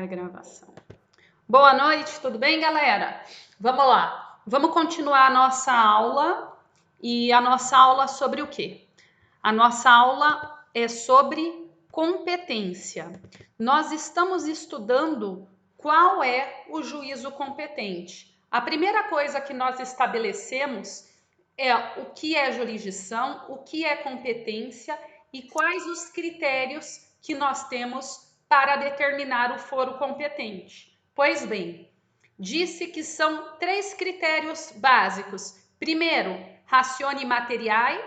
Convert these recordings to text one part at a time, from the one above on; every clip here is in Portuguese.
a gravação. Boa noite, tudo bem, galera? Vamos lá. Vamos continuar a nossa aula. E a nossa aula sobre o quê? A nossa aula é sobre competência. Nós estamos estudando qual é o juízo competente. A primeira coisa que nós estabelecemos é o que é jurisdição, o que é competência e quais os critérios que nós temos para determinar o foro competente. Pois bem, disse que são 3 critérios básicos. Primeiro, ratione materiae,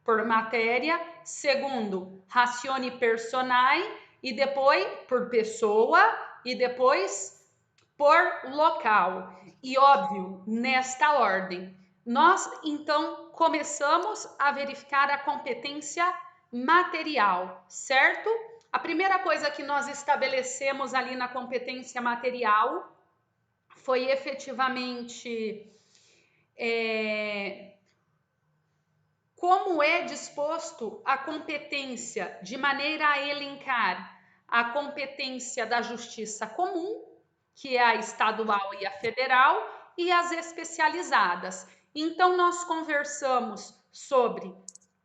por matéria. Segundo, ratione personae, e depois por pessoa, e depois por local. E óbvio, nesta ordem. Nós, então, começamos a verificar a competência material, certo? A primeira coisa que nós estabelecemos ali na competência material foi efetivamente como é disposto a competência de maneira a elencar a competência da justiça comum, que é a estadual e a federal, e as especializadas. Então, nós conversamos sobre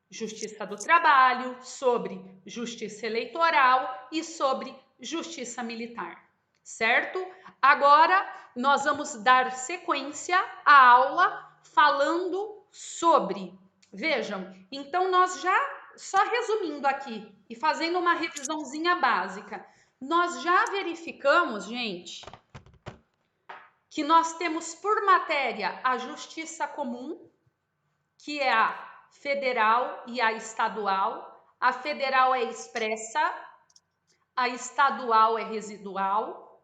justiça do trabalho, sobre justiça eleitoral e sobre justiça militar, certo? Agora, nós vamos dar sequência à aula falando sobre. Vejam, então nós já, só resumindo aqui e fazendo uma revisãozinha básica, nós já verificamos, gente, que nós temos por matéria a justiça comum, que é a federal e a estadual. A federal é expressa, a estadual é residual.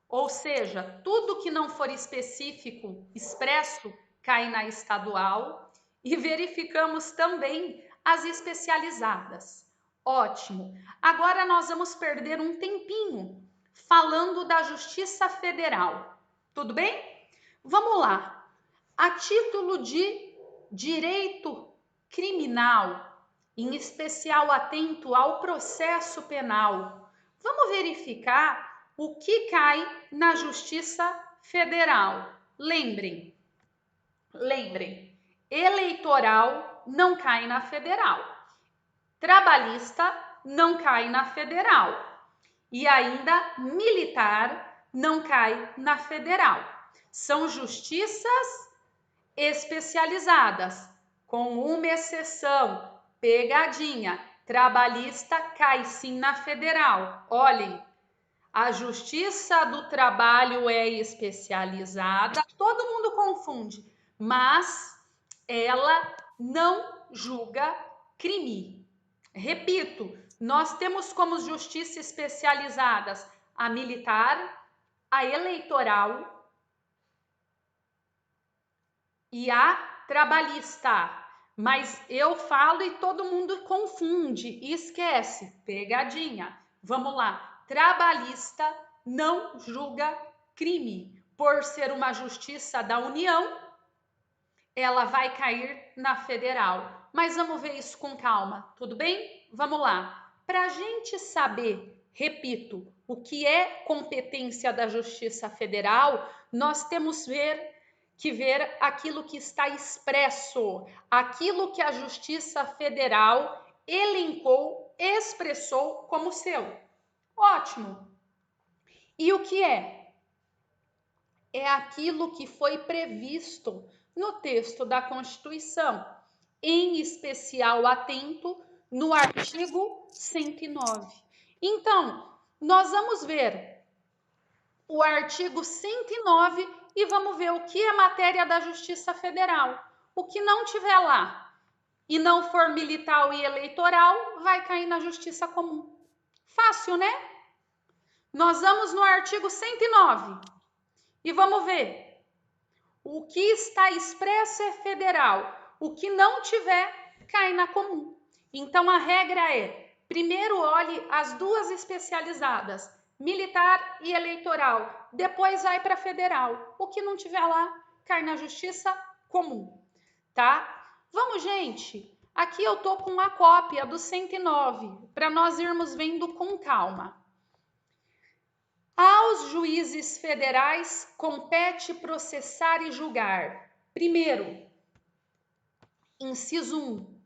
Ou seja, tudo que não for específico, expresso, cai na estadual. E verificamos também as especializadas. Ótimo. Agora nós vamos perder um tempinho falando da Justiça Federal. Tudo bem? Vamos lá. A título de direito criminal, em especial atento ao processo penal, vamos verificar o que cai na Justiça Federal. Lembrem, eleitoral não cai na federal, trabalhista não cai na federal e ainda militar não cai na federal. São justiças especializadas, com uma exceção, pegadinha, trabalhista cai sim na federal. Olhem, a Justiça do Trabalho é especializada, todo mundo confunde, mas ela não julga crime. Repito, nós temos como justiça especializadas a militar, a eleitoral e a trabalhista. Mas eu falo e todo mundo confunde e esquece. Pegadinha. Vamos lá. Trabalhista não julga crime. Por ser uma justiça da União, ela vai cair na federal. Mas vamos ver isso com calma, tudo bem? Vamos lá. Para a gente saber, repito, o que é competência da Justiça Federal, nós temos que ver aquilo que está expresso, aquilo que a Justiça Federal elencou, expressou como seu. Ótimo! E o que é? É aquilo que foi previsto no texto da Constituição, em especial atento no artigo 109. Então, nós vamos ver o artigo 109 e vamos ver o que é matéria da Justiça Federal. O que não tiver lá e não for militar e eleitoral, vai cair na Justiça Comum. Fácil, né? Nós vamos no artigo 109 e vamos ver. O que está expresso é federal. O que não tiver, cai na comum. Então, a regra é, primeiro olhe as duas especializadas, militar e eleitoral. Depois vai para federal. O que não tiver lá, cai na justiça comum. Tá? Vamos, gente. Aqui eu tô com uma cópia do 109, para nós irmos vendo com calma. Aos juízes federais compete processar e julgar. Primeiro, inciso 1.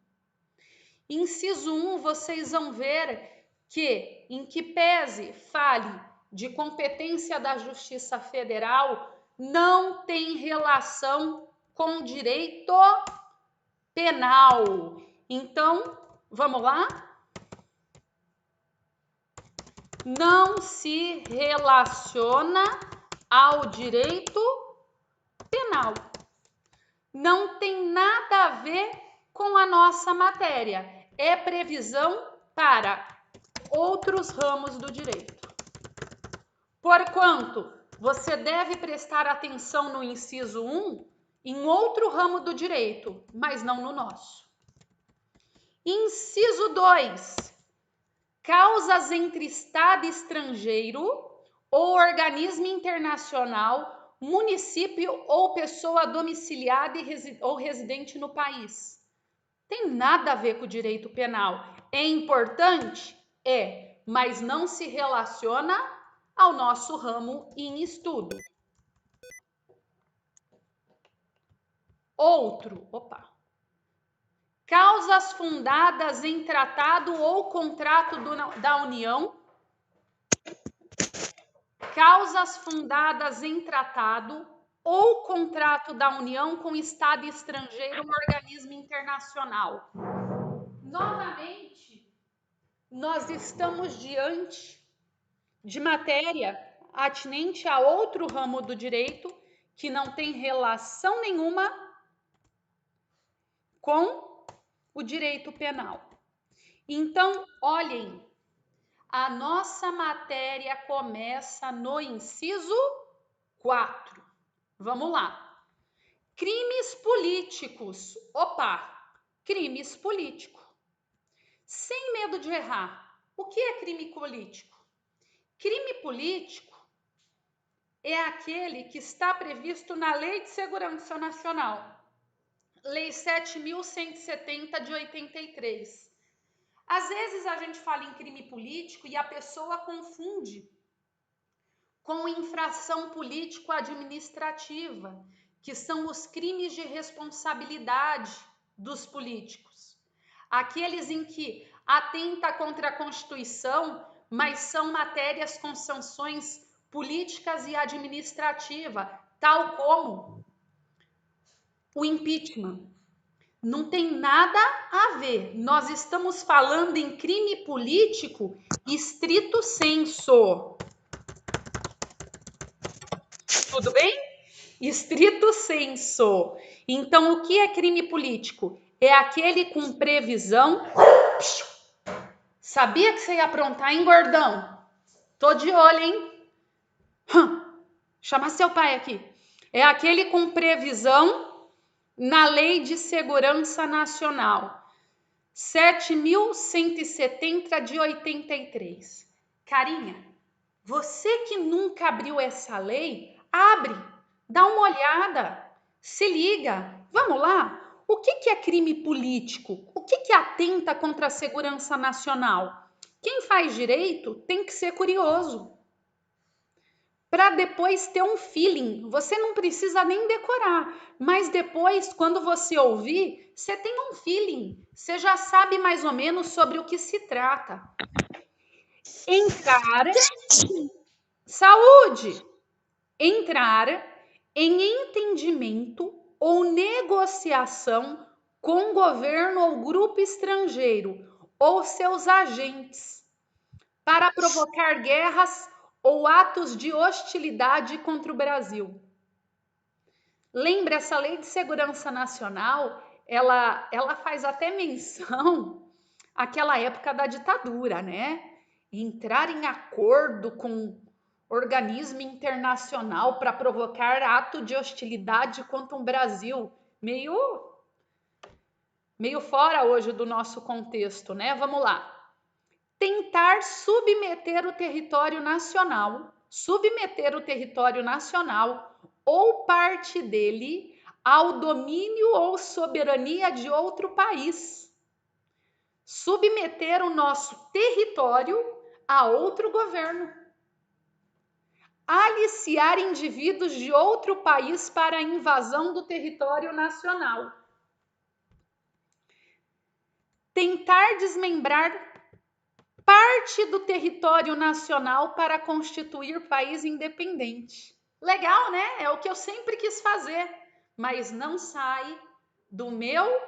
Inciso 1, vocês vão ver que, em que pese fale de competência da Justiça Federal, não tem relação com direito penal. Então, vamos lá? Não se relaciona ao direito penal. Não tem nada a ver com a nossa matéria. É previsão para outros ramos do direito. Porquanto, você deve prestar atenção no inciso 1 em outro ramo do direito, mas não no nosso. Inciso 2. Causas entre Estado e estrangeiro ou organismo internacional, município ou pessoa domiciliada ou residente no país. Tem nada a ver com o direito penal. É importante? É, mas não se relaciona ao nosso ramo em estudo. Causas fundadas em tratado ou contrato da União. Causas fundadas em tratado ou contrato da União com Estado estrangeiro ou organismo internacional. Novamente, nós estamos diante de matéria atinente a outro ramo do direito que não tem relação nenhuma com o direito penal. Então, olhem, a nossa matéria começa no inciso 4. Vamos lá. Crimes políticos. Crimes políticos. Sem medo de errar. O que é crime político? Crime político é aquele que está previsto na Lei de Segurança Nacional, Lei 7.170 de 83. Às vezes a gente fala em crime político e a pessoa confunde com infração político-administrativa, que são os crimes de responsabilidade dos políticos. Aqueles em que atenta contra a Constituição, mas são matérias com sanções políticas e administrativas, tal como o impeachment. Não tem nada a ver. Nós estamos falando em crime político estrito sensu. Tudo bem? Estrito sensu. Então, o que é crime político? É aquele com previsão. Sabia que você ia aprontar, hein, gordão? Tô de olho, hein? Chama seu pai aqui. É aquele com previsão na Lei de Segurança Nacional, 7.170 de 83. Carinha, você que nunca abriu essa lei, abre, dá uma olhada, se liga. Vamos lá? O que é crime político? O que atenta contra a segurança nacional? Quem faz direito tem que ser curioso, para depois ter um feeling. Você não precisa nem decorar, mas depois, quando você ouvir, você tem um feeling. Você já sabe mais ou menos sobre o que se trata. Entrar em entendimento ou negociação com governo ou grupo estrangeiro ou seus agentes para provocar guerras ou atos de hostilidade contra o Brasil. Lembra, essa Lei de Segurança Nacional, ela faz até menção àquela época da ditadura, né? Entrar em acordo com organismo internacional para provocar ato de hostilidade contra o Brasil. Meio fora hoje do nosso contexto, né? Vamos lá. Tentar submeter o território nacional ou parte dele ao domínio ou soberania de outro país. Submeter o nosso território a outro governo. aliciar indivíduos de outro país para a invasão do território nacional. Tentar desmembrar parte do território nacional para constituir país independente. Legal, né? É o que eu sempre quis fazer, mas não sai do meu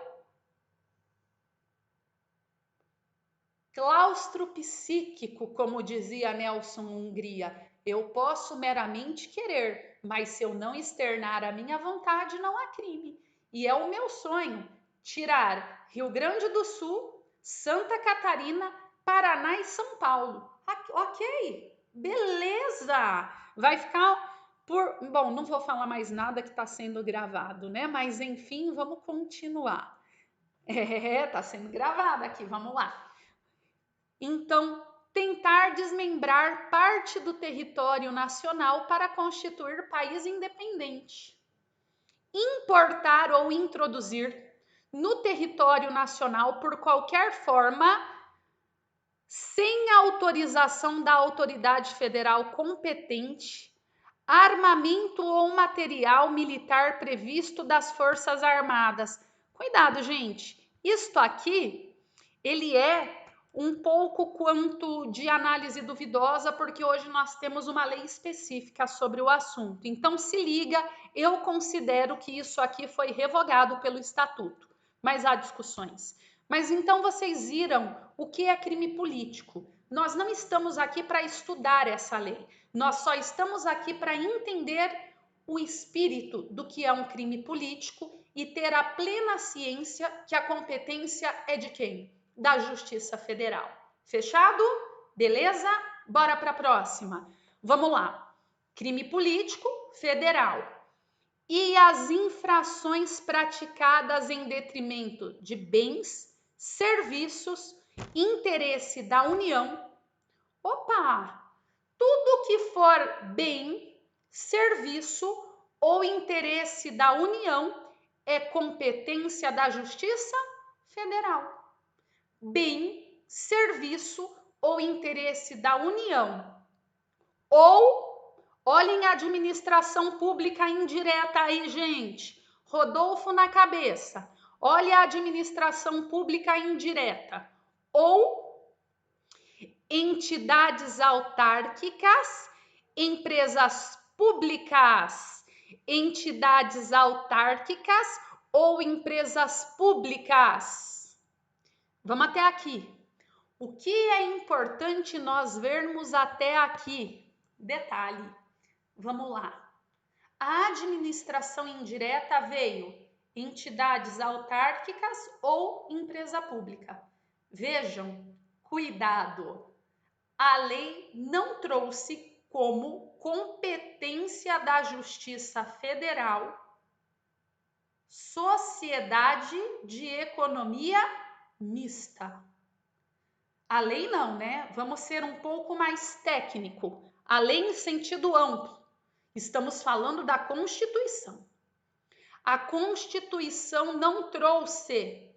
claustro psíquico, como dizia Nelson Hungria. Eu posso meramente querer, mas se eu não externar a minha vontade, não há crime. E é o meu sonho tirar Rio Grande do Sul, Santa Catarina, Paraná e São Paulo. Ok, beleza. Vai ficar por... Bom, não vou falar mais nada que está sendo gravado, né? Mas enfim, vamos continuar. Tá sendo gravado aqui, vamos lá. Então, tentar desmembrar parte do território nacional para constituir país independente. Importar ou introduzir no território nacional por qualquer forma, sem autorização da autoridade federal competente, armamento ou material militar previsto das Forças Armadas. Cuidado, gente. Isto aqui, ele é um pouco quanto de análise duvidosa, porque hoje nós temos uma lei específica sobre o assunto. Então, se liga, eu considero que isso aqui foi revogado pelo Estatuto, mas há discussões. Mas então vocês viram o que é crime político. Nós não estamos aqui para estudar essa lei, nós só estamos aqui para entender o espírito do que é um crime político e ter a plena ciência que a competência é de quem? Da Justiça Federal. Fechado? Beleza? Bora para a próxima. Vamos lá. Crime político federal. E as infrações praticadas em detrimento de bens, serviços, interesse da União. Opa! Tudo que for bem, serviço ou interesse da União é competência da Justiça Federal. Bem, serviço ou interesse da União. Ou, olhem a administração pública indireta aí, gente. Rodolfo na cabeça. Olha a administração pública indireta. Ou entidades autárquicas, empresas públicas, entidades autárquicas ou empresas públicas. Vamos até aqui. O que é importante nós vermos até aqui? Detalhe, vamos lá. A administração indireta veio entidades autárquicas ou empresa pública. Vejam, cuidado. A lei não trouxe como competência da Justiça Federal sociedade de economia mista. A lei não, né? Vamos ser um pouco mais técnico. A lei em sentido amplo. Estamos falando da Constituição. A Constituição não trouxe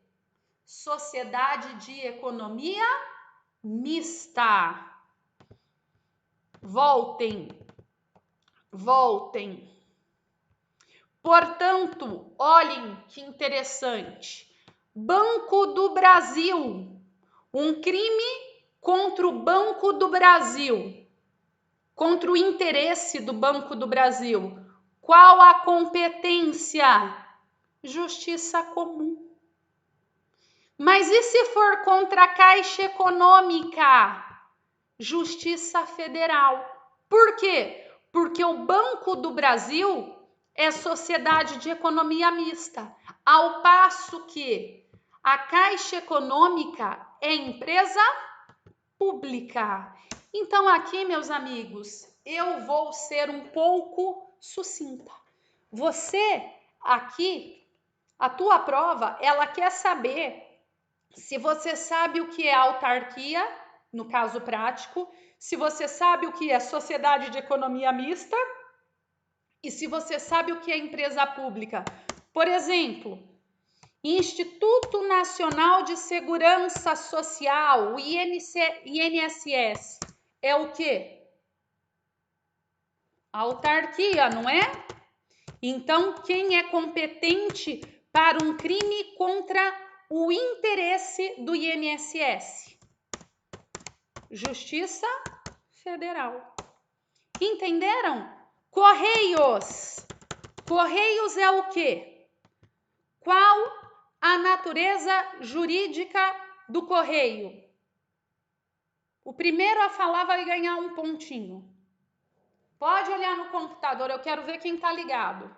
sociedade de economia mista. Voltem. Portanto, olhem que interessante. Banco do Brasil. Um crime contra o Banco do Brasil. Contra o interesse do Banco do Brasil. Qual a competência? Justiça comum. Mas e se for contra a Caixa Econômica? Justiça Federal. Por quê? Porque o Banco do Brasil é sociedade de economia mista, ao passo que a Caixa Econômica é empresa pública. Então aqui, meus amigos, eu vou ser um pouco sucinta. Você aqui, a tua prova, ela quer saber se você sabe o que é autarquia, no caso prático, se você sabe o que é sociedade de economia mista e se você sabe o que é empresa pública. Por exemplo, Instituto Nacional de Segurança Social, o INSS, é o quê? Autarquia, não é? Então, quem é competente para um crime contra o interesse do INSS? Justiça Federal. Entenderam? Correios. Correios é o quê? Qual a natureza jurídica do correio? O primeiro a falar vai ganhar um pontinho. Pode olhar no computador, eu quero ver quem está ligado.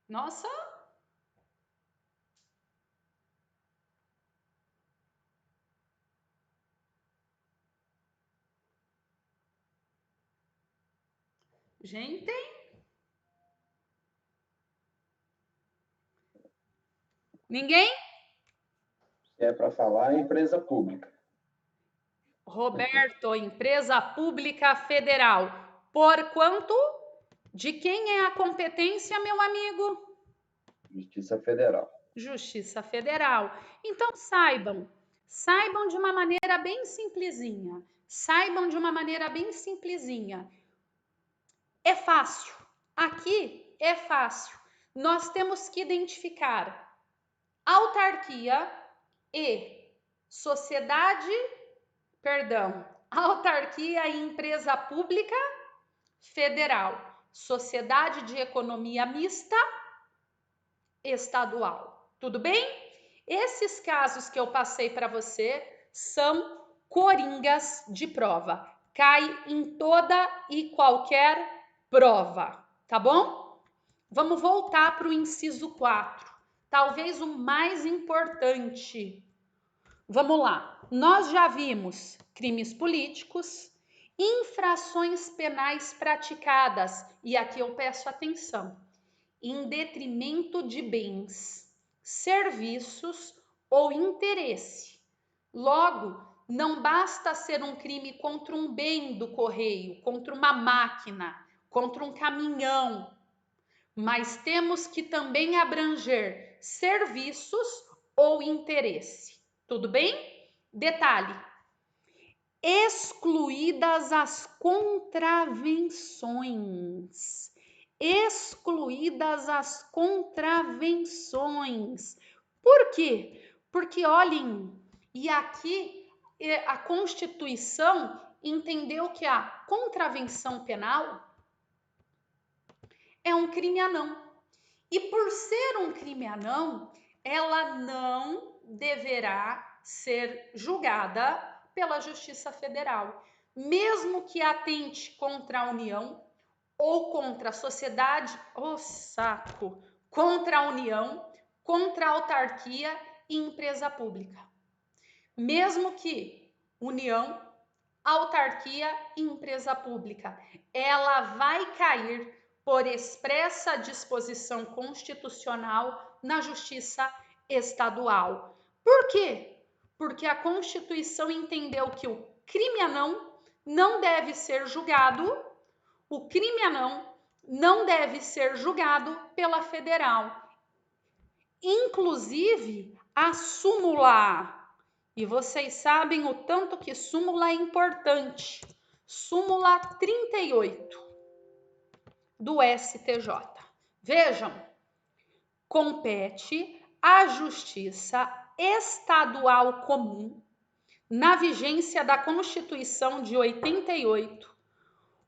Nossa! Gente! Ninguém? É para falar em empresa pública. Roberto, empresa pública federal. Por quanto? De quem é a competência, meu amigo? Justiça Federal. Justiça Federal. Então saibam de uma maneira bem simplesinha. Saibam de uma maneira bem simplesinha. É fácil. Aqui é fácil. Nós temos que identificar autarquia e autarquia e empresa pública federal, sociedade de economia mista estadual. Tudo bem? Esses casos que eu passei para você são coringas de prova. Cai em toda e qualquer prova, tá bom? Vamos voltar para o inciso 4, talvez o mais importante. Vamos lá. Nós já vimos crimes políticos, infrações penais praticadas, e aqui eu peço atenção, em detrimento de bens, serviços ou interesse. Logo, não basta ser um crime contra um bem do correio, contra uma máquina, contra um caminhão, mas temos que também abranger serviços ou interesse. Tudo bem? Detalhe: excluídas as contravenções. Excluídas as contravenções. Por quê? Porque olhem, e aqui a Constituição entendeu que a contravenção penal é um crime anão. E por ser um crime anão, ela não deverá ser julgada pela Justiça Federal, mesmo que atente contra a União ou contra a sociedade, contra a União, contra a autarquia e empresa pública. Mesmo que União, autarquia e empresa pública, ela vai cair por expressa disposição constitucional na Justiça Estadual. Por quê? Porque a Constituição entendeu que o crime anão não deve ser julgado, o crime anão não deve ser julgado pela federal. Inclusive, a súmula, e vocês sabem o tanto que súmula é importante, súmula 38 do STJ. Vejam, compete à Justiça Estadual Comum, na vigência da Constituição de 88,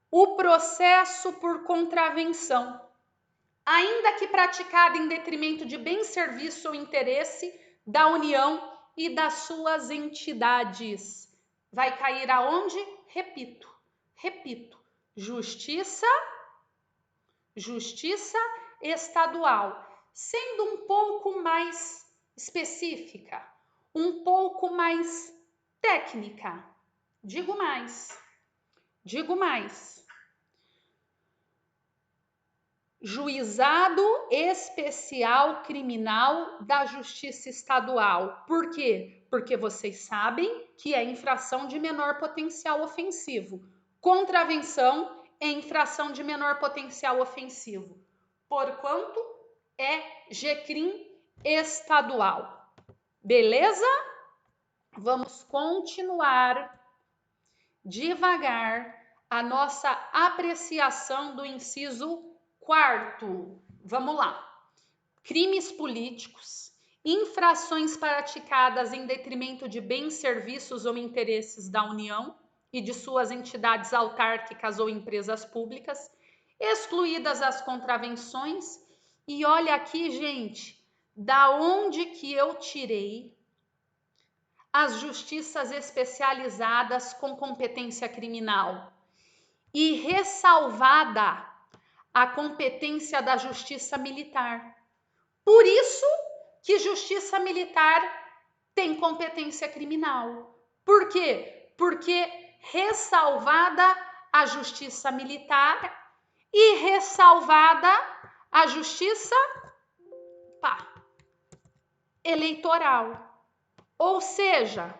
o processo por contravenção, ainda que praticada em detrimento de bem, serviço ou interesse da União e das suas entidades. Vai cair aonde? Repito, Justiça Estadual, sendo um pouco mais específica, um pouco mais técnica. Digo mais. Juizado Especial Criminal da Justiça Estadual. Por quê? Porque vocês sabem que é infração de menor potencial ofensivo. Contravenção é infração de menor potencial ofensivo. Porquanto é GCRIM estadual. Beleza? Vamos continuar devagar a nossa apreciação do inciso 4º. Vamos lá. Crimes políticos, infrações praticadas em detrimento de bens, serviços ou interesses da União e de suas entidades autárquicas ou empresas públicas, excluídas as contravenções. E olha aqui, gente, da onde que eu tirei as justiças especializadas com competência criminal e ressalvada a competência da justiça militar. Por isso que justiça militar tem competência criminal. Por quê? Porque ressalvada a justiça militar e ressalvada a justiça eleitoral. Ou seja,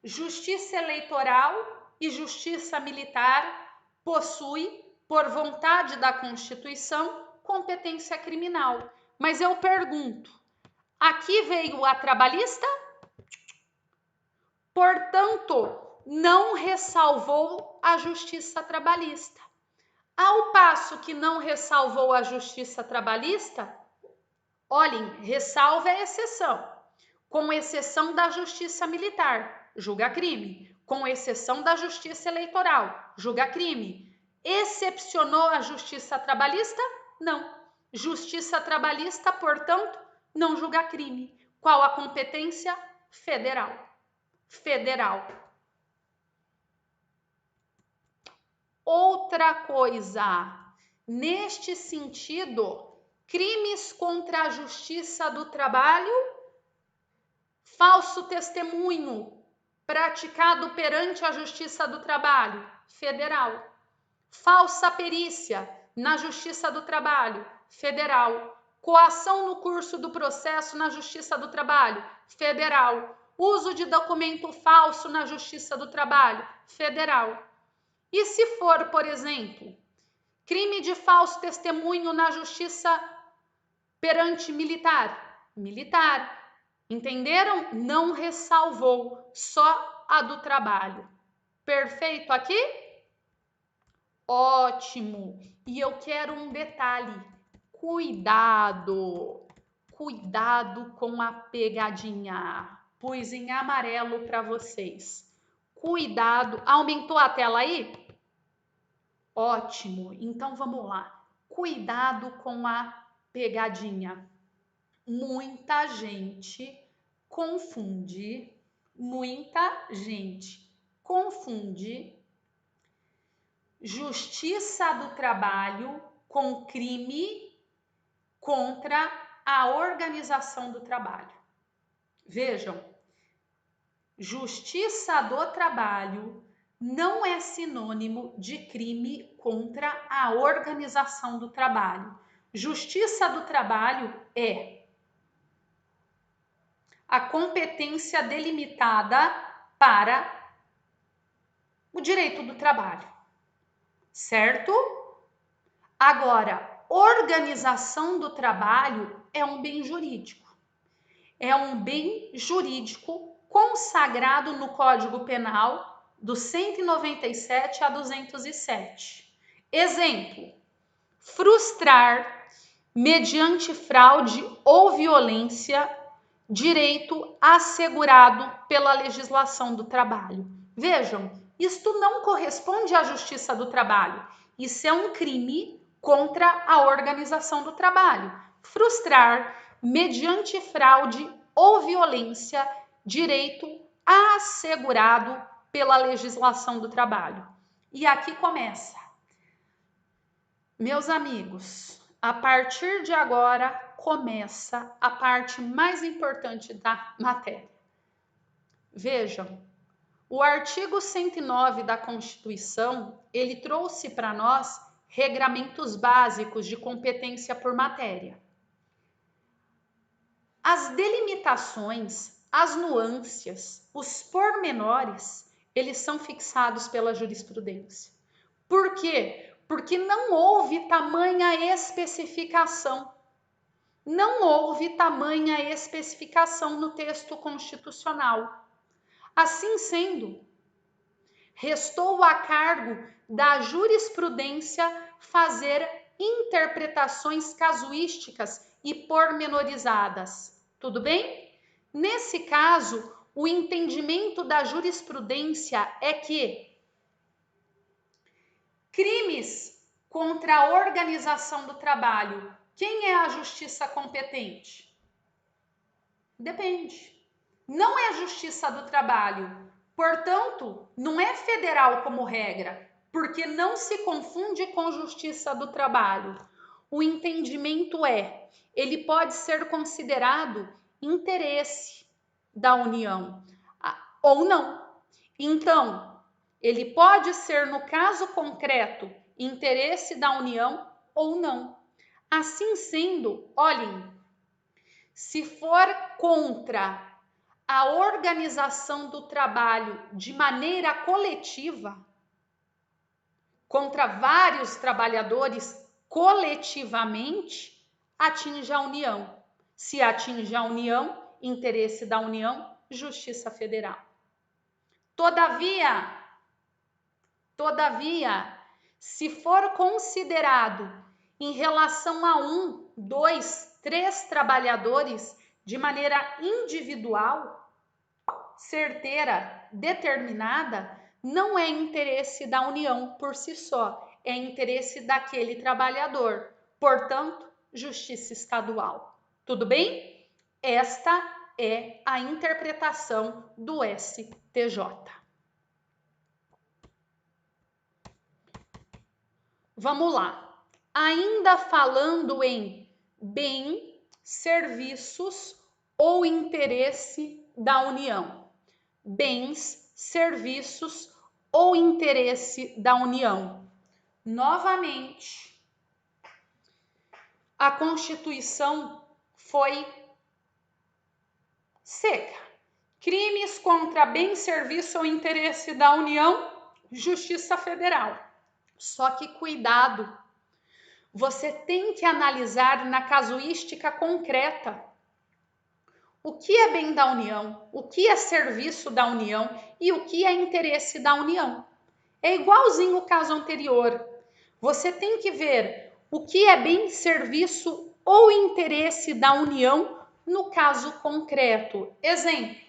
justiça eleitoral e justiça militar possuem, por vontade da Constituição, competência criminal. Mas eu pergunto, aqui veio a trabalhista? Portanto, não ressalvou a justiça trabalhista. Ao passo que não ressalvou a justiça trabalhista, olhem, ressalva é exceção. Com exceção da justiça militar, julga crime. Com exceção da justiça eleitoral, julga crime. Excepcionou a justiça trabalhista? Não. Justiça trabalhista, portanto, não julga crime. Qual a competência? Federal. Federal. Outra coisa, neste sentido, crimes contra a justiça do trabalho, falso testemunho praticado perante a Justiça do Trabalho, federal. Falsa perícia na Justiça do Trabalho, federal. Coação no curso do processo na Justiça do Trabalho, federal. Uso de documento falso na Justiça do Trabalho, federal. E se for, por exemplo, crime de falso testemunho na Justiça perante militar, militar. Entenderam? Não ressalvou, só a do trabalho. Perfeito aqui? Ótimo! E eu quero um detalhe. Cuidado! Cuidado com a pegadinha. Pus em amarelo para vocês. Cuidado! Aumentou a tela aí? Ótimo! Então vamos lá. Cuidado com a pegadinha. Muita gente confunde justiça do trabalho com crime contra a organização do trabalho. Vejam, justiça do trabalho não é sinônimo de crime contra a organização do trabalho. Justiça do trabalho é a competência delimitada para o direito do trabalho, certo? Agora, organização do trabalho é um bem jurídico. É um bem jurídico consagrado no Código Penal do 197 a 207. Exemplo: frustrar, mediante fraude ou violência, direito assegurado pela legislação do trabalho. Vejam, isto não corresponde à justiça do trabalho. Isso é um crime contra a organização do trabalho. Frustrar, mediante fraude ou violência, direito assegurado pela legislação do trabalho. E aqui começa. Meus amigos, a partir de agora começa a parte mais importante da matéria. Vejam, o artigo 109 da Constituição, ele trouxe para nós regramentos básicos de competência por matéria. As delimitações, as nuances, os pormenores, eles são fixados pela jurisprudência. Por quê? Porque não houve tamanha especificação. Não houve tamanha especificação no texto constitucional. Assim sendo, restou a cargo da jurisprudência fazer interpretações casuísticas e pormenorizadas. Tudo bem? Nesse caso, o entendimento da jurisprudência é que crimes contra a organização do trabalho, quem é a justiça competente? Depende. Não é a justiça do trabalho. Portanto, não é federal como regra, porque não se confunde com justiça do trabalho. O entendimento é, ele pode ser considerado interesse da União ou não. Então, ele pode ser, no caso concreto, interesse da União ou não. Assim sendo, olhem, se for contra a organização do trabalho de maneira coletiva, contra vários trabalhadores coletivamente, atinge a União. Se atinge a União, interesse da União, Justiça Federal. Todavia, se for considerado em relação a 1, 2, 3 trabalhadores de maneira individual, certeira, determinada, não é interesse da União por si só, é interesse daquele trabalhador. Portanto, justiça estadual. Tudo bem? Esta é a interpretação do STJ. Vamos lá. Ainda falando em bem, serviços ou interesse da União. Bens, serviços ou interesse da União. Novamente, a Constituição foi seca. Crimes contra bem, serviço ou interesse da União, Justiça Federal. Só que cuidado, você tem que analisar na casuística concreta o que é bem da União, o que é serviço da União e o que é interesse da União. É igualzinho o caso anterior. Você tem que ver o que é bem, serviço ou interesse da União no caso concreto. Exemplo,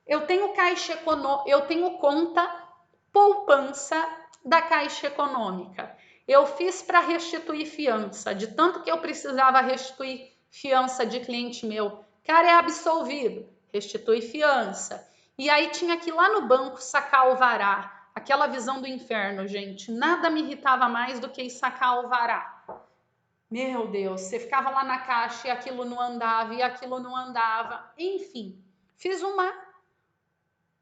eu tenho conta poupança da Caixa Econômica. Eu fiz para restituir fiança, de tanto que eu precisava restituir fiança de cliente meu. Cara, é absolvido, restitui fiança. E aí tinha que ir lá no banco sacar alvará. Aquela visão do inferno, gente. Nada me irritava mais do que ir sacar alvará. Meu Deus, você ficava lá na caixa e aquilo não andava, e aquilo não andava. Enfim, fiz uma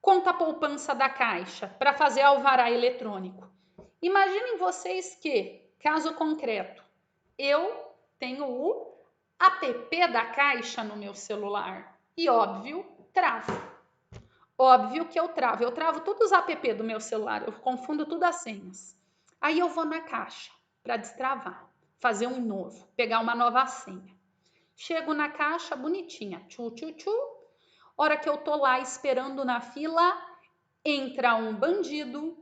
conta poupança da Caixa para fazer alvará eletrônico. Imaginem vocês que, caso concreto, eu tenho o app da Caixa no meu celular e, óbvio, travo. Óbvio que eu travo todos os app do meu celular, eu confundo tudo as senhas. Aí eu vou na Caixa para destravar, fazer um novo, pegar uma nova senha. Chego na Caixa bonitinha, hora que eu tô lá esperando na fila, entra um bandido,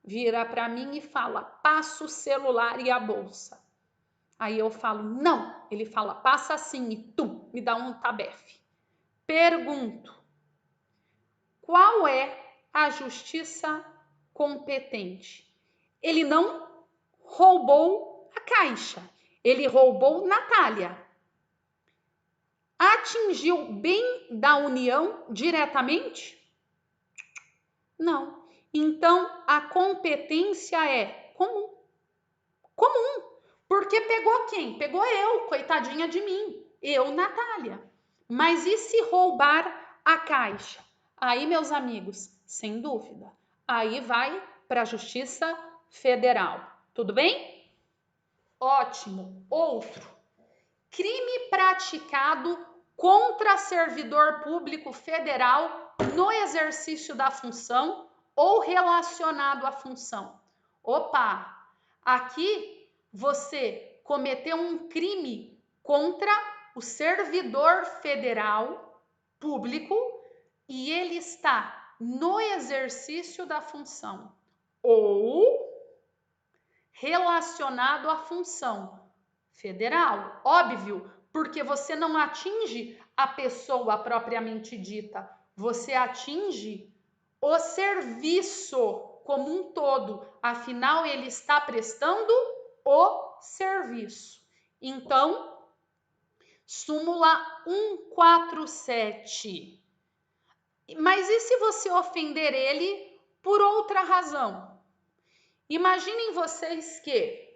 vira para mim e fala, passa o celular e a bolsa. Aí eu falo, não. Ele fala, passa assim e me dá um tabefe. Pergunto, qual é a justiça competente? Ele não roubou a Caixa, ele roubou Natália. Atingiu bem da União diretamente? Não. Então, a competência é comum. Comum. Porque pegou quem? Pegou eu, coitadinha de mim. Eu, Natália. Mas e se roubar a Caixa? Aí, meus amigos, sem dúvida. Aí vai para a Justiça Federal. Tudo bem? Ótimo. Outro. Crime praticado contra servidor público federal no exercício da função ou relacionado à função. Opa, aqui você cometeu um crime contra o servidor federal público e ele está no exercício da função ou relacionado à função federal. Óbvio, porque você não atinge a pessoa propriamente dita, você atinge o serviço como um todo. Afinal, ele está prestando o serviço. Então, súmula 147. Mas e se você ofender ele por outra razão? Imaginem vocês que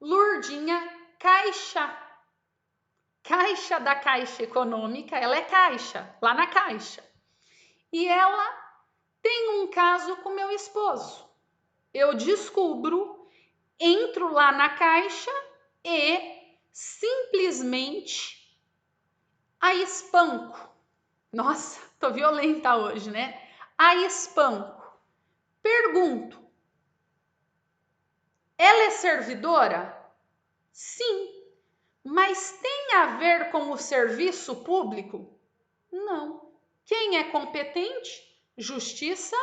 Lurdinha, caixa da Caixa Econômica, ela é caixa, lá na Caixa. E ela tem um caso com meu esposo. Eu descubro, entro lá na Caixa e simplesmente a espanco. Nossa, tô violenta hoje, né? A espanco. Pergunto, ela é servidora? Sim. Mas tem a ver com o serviço público? Não. Quem é competente? Justiça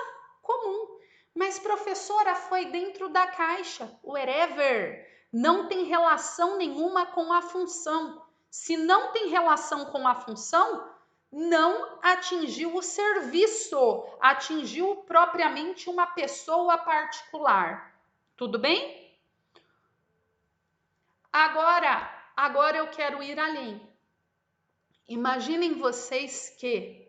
comum. Mas, professora, foi dentro da Caixa. Wherever. Não tem relação nenhuma com a função. Se não tem relação com a função, não atingiu o serviço, atingiu propriamente uma pessoa particular. Tudo bem? Agora eu quero ir além. Imaginem vocês que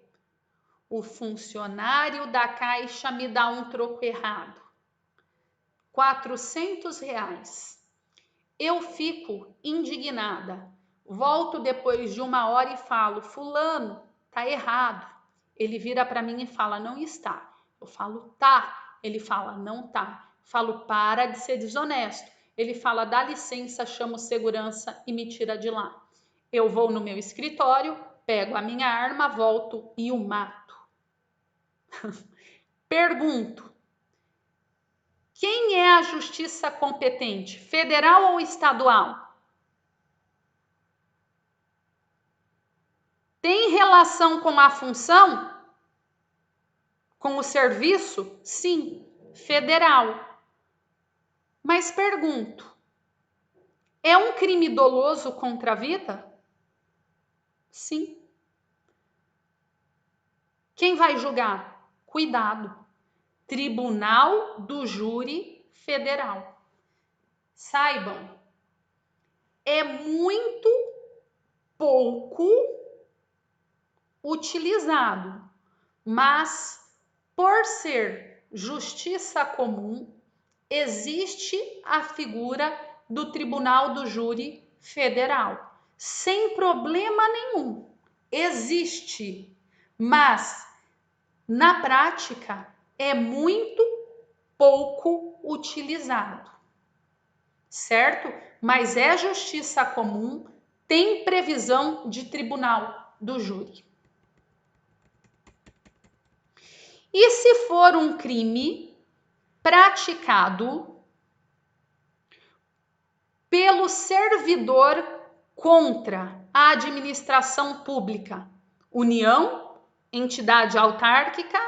o funcionário da Caixa me dá um troco errado. R$400. Eu fico indignada. Volto depois de 1 hora e falo, fulano, tá errado. Ele vira para mim e fala, não está. Eu falo, tá. Ele fala, não tá. Eu falo, para de ser desonesto. Ele fala, dá licença, chamo segurança e me tira de lá. Eu vou no meu escritório, pego a minha arma, volto e o mato. Pergunto, quem é a justiça competente, federal ou estadual? Tem relação com a função? Com o serviço? Sim, federal. Mas pergunto, é um crime doloso contra a vida? Sim. Quem vai julgar? Cuidado. Tribunal do Júri Federal. Saibam, é muito pouco utilizado, mas por ser justiça comum, existe a figura do Tribunal do Júri Federal, sem problema nenhum. Existe, mas na prática é muito pouco utilizado, certo? Mas é justiça comum, tem previsão de tribunal do júri. E se for um crime praticado pelo servidor contra a administração pública, União, entidade autárquica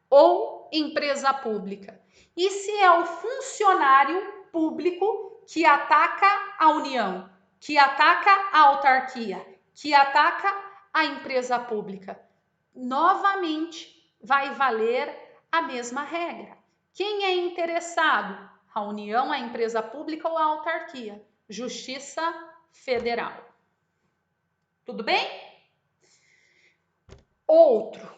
ou empresa pública? E se é o funcionário público que ataca a União, que ataca a autarquia, que ataca a empresa pública? Novamente, vai valer a mesma regra. Quem é interessado? A União, a empresa pública ou a autarquia? Justiça Federal. Tudo bem? Outro.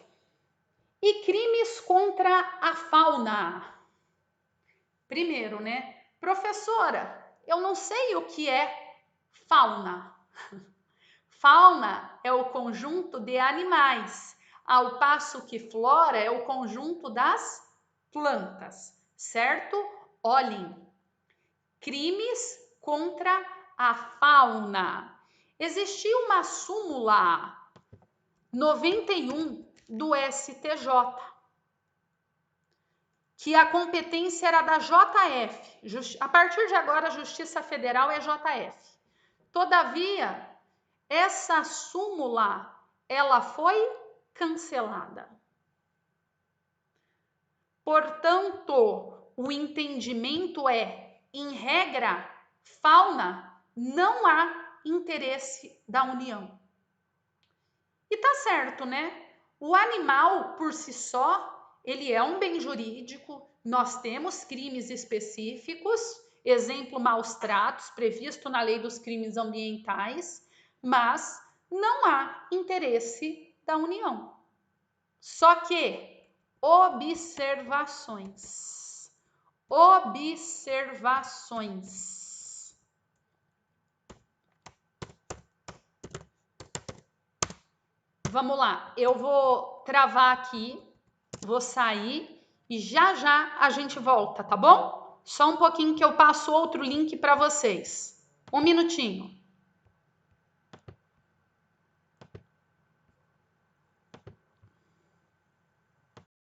E crimes contra a fauna? Primeiro, né? Professora, eu não sei o que é fauna. Fauna é o conjunto de animais, ao passo que flora é o conjunto das plantas, certo? Olhem, crimes contra a fauna. Existiu uma súmula 91 do STJ, que a competência era da JF. A partir de agora, a Justiça Federal é JF. Todavia, essa súmula, ela foi cancelada. Portanto, o entendimento é, em regra, fauna, não há interesse da União. E tá certo, né? O animal, por si só, ele é um bem jurídico, nós temos crimes específicos, exemplo, maus tratos, previsto na lei dos crimes ambientais, mas não há interesse da União. Só que, observações. Vamos lá, eu vou travar aqui, vou sair e já já a gente volta, tá bom? Só um pouquinho que eu passo outro link para vocês. Um minutinho.